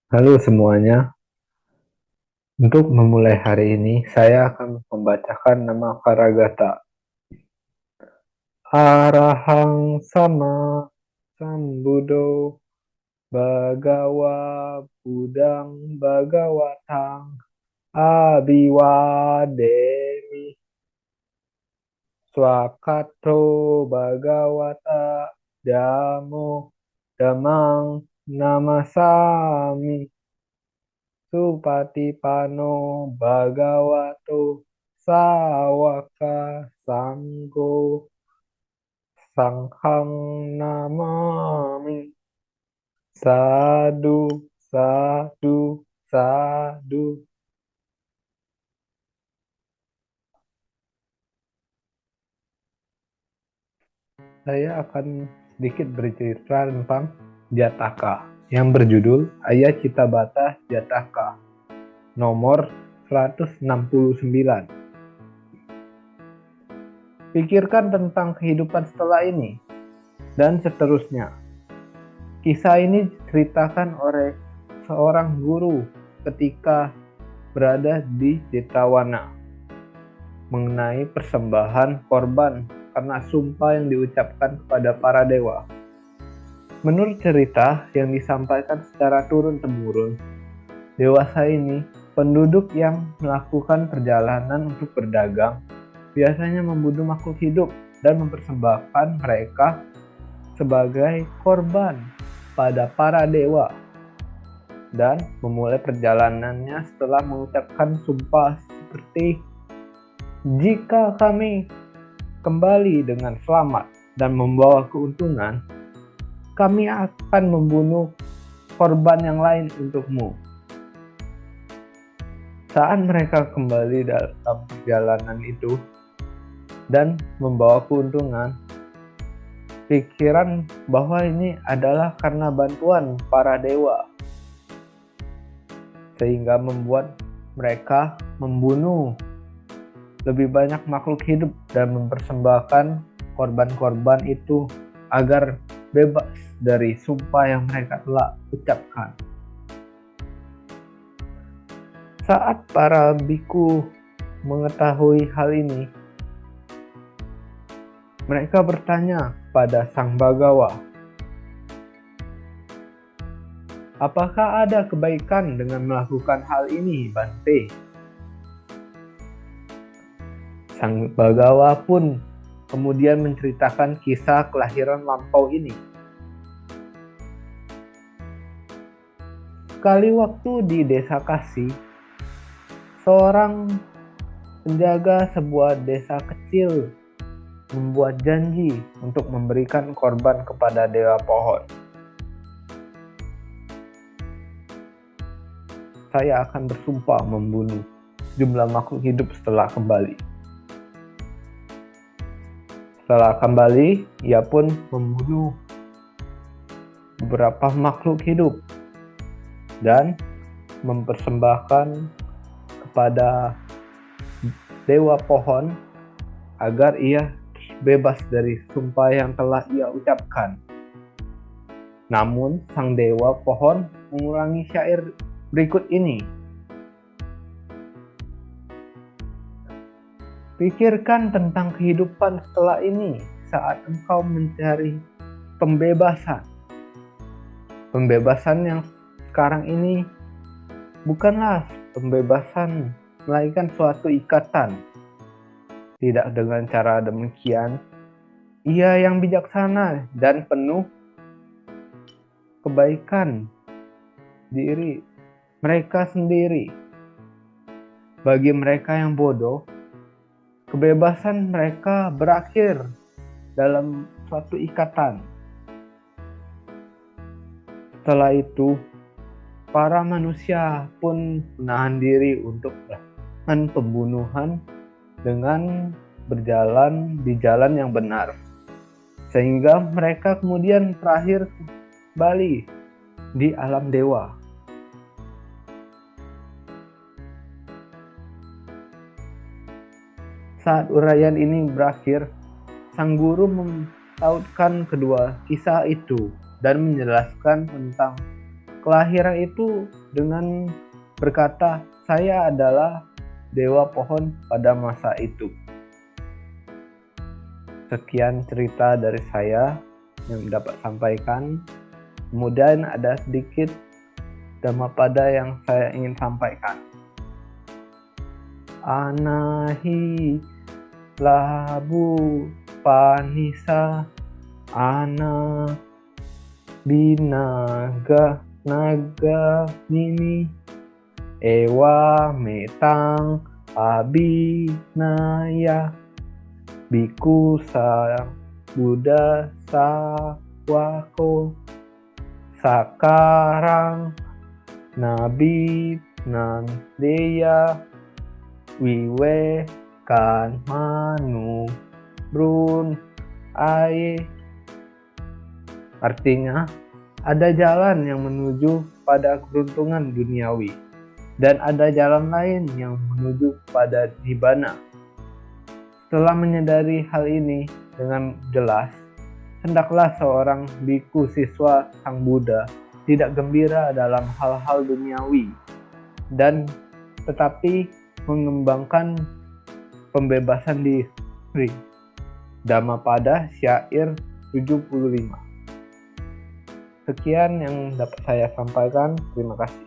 Halo semuanya, untuk memulai hari ini, saya akan membacakan nama Karagata. Arahang sama sambudo bagawa budang bagawatang abiwademi swakato bagawata damo damang namasami Supatipano Bhagavato Sawaka Sanggo Sanghang Namami Sadu Sadu Sadu. Saya akan sedikit bercerita tentang Jataka yang berjudul Ayah Citabata Jataka nomor 169. Pikirkan tentang kehidupan setelah ini dan seterusnya. Kisah ini diceritakan oleh seorang guru ketika berada di Jetawana mengenai persembahan korban karena sumpah yang diucapkan kepada para dewa. Menurut cerita yang disampaikan secara turun-temurun, dewasa ini penduduk yang melakukan perjalanan untuk berdagang biasanya membunuh makhluk hidup dan mempersembahkan mereka sebagai korban pada para dewa dan memulai perjalanannya setelah mengucapkan sumpah seperti jika kami kembali dengan selamat dan membawa keuntungan, kami akan membunuh korban yang lain untukmu. Saat mereka kembali dalam perjalanan itu dan membawa keuntungan, pikiran bahwa ini adalah karena bantuan para dewa, sehingga membuat mereka membunuh lebih banyak makhluk hidup dan mempersembahkan korban-korban itu agar bebas dari sumpah yang mereka telah ucapkan. Saat para biku mengetahui hal ini, mereka bertanya pada Sang Bagawa, apakah ada kebaikan dengan melakukan hal ini, Bante? Sang Bagawa pun kemudian menceritakan kisah kelahiran lampau ini. Sekali waktu di desa Kasih, seorang penjaga sebuah desa kecil membuat janji untuk memberikan korban kepada dewa pohon. Saya akan bersumpah membunuh jumlah makhluk hidup setelah kembali. Setelah kembali, ia pun membunuh beberapa makhluk hidup dan mempersembahkan kepada dewa pohon agar ia bebas dari sumpah yang telah ia ucapkan. Namun, sang dewa pohon mengulangi syair berikut ini. Pikirkan tentang kehidupan setelah ini saat engkau mencari pembebasan. Pembebasan yang sekarang ini bukanlah pembebasan, melainkan suatu ikatan. Tidak dengan cara demikian, ia yang bijaksana dan penuh kebaikan diri mereka sendiri. Bagi mereka yang bodoh, kebebasan mereka berakhir dalam suatu ikatan. Setelah itu, para manusia pun menahan diri untuk melakukan pembunuhan dengan berjalan di jalan yang benar. Sehingga mereka kemudian terakhir kembali di alam dewa. Saat uraian ini berakhir, sang guru mentautkan kedua kisah itu dan menjelaskan tentang kelahiran itu dengan berkata, "Saya adalah dewa pohon pada masa itu." Sekian cerita dari saya yang dapat sampaikan. Kemudian ada sedikit Dhammapada yang saya ingin sampaikan. Anahi labu panisa ana binaga naga nini ewa metang abinaya biku sa Buddha sawako sakarang nabi nandeya wiwe kan manu brun aye. Artinya, ada jalan yang menuju pada keberuntungan duniawi dan ada jalan lain yang menuju pada nibbana. Setelah menyadari hal ini dengan jelas, hendaklah seorang biku siswa Sang Buddha tidak gembira dalam hal-hal duniawi dan tetapi mengembangkan pembebasan diri. Dhammapada syair 75. Sekian yang dapat saya sampaikan. Terima kasih.